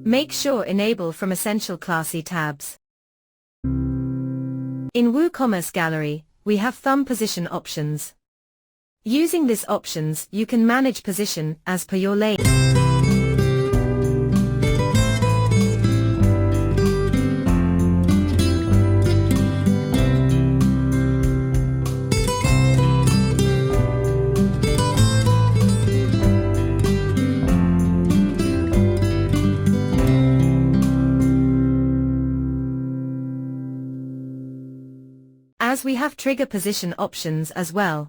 Make sure Enable from Essential Classy tabs. In WooCommerce Gallery, we have thumb position options. Using these options, you can manage position as per your lane. As we have trigger position options as well.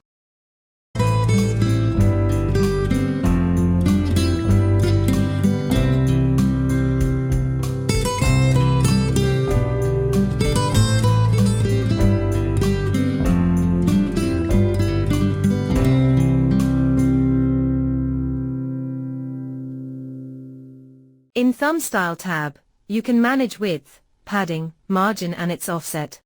In Thumb Style tab, you can manage width, padding, margin and its offset.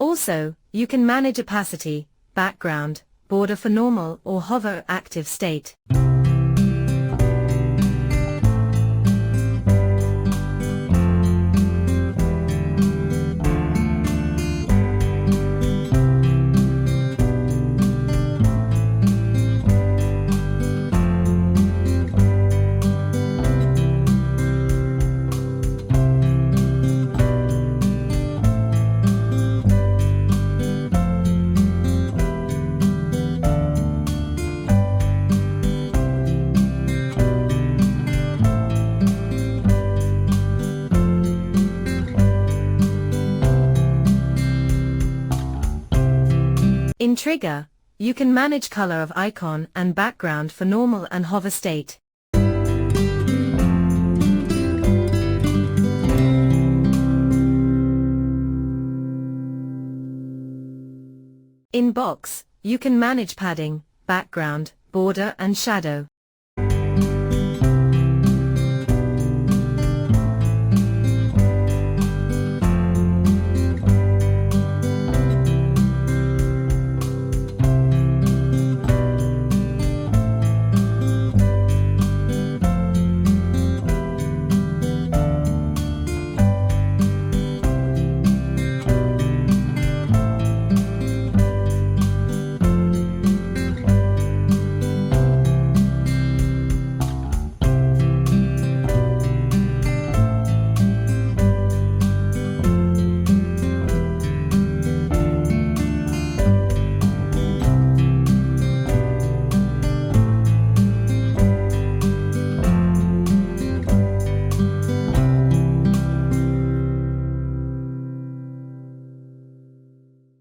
Also, you can manage opacity, background, border for normal or hover active state. In Trigger, you can manage color of icon and background for normal and hover state. In Box, you can manage padding, background, border and shadow.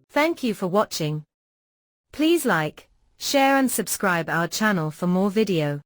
Thank you for watching. Please like, share and subscribe our channel for more video.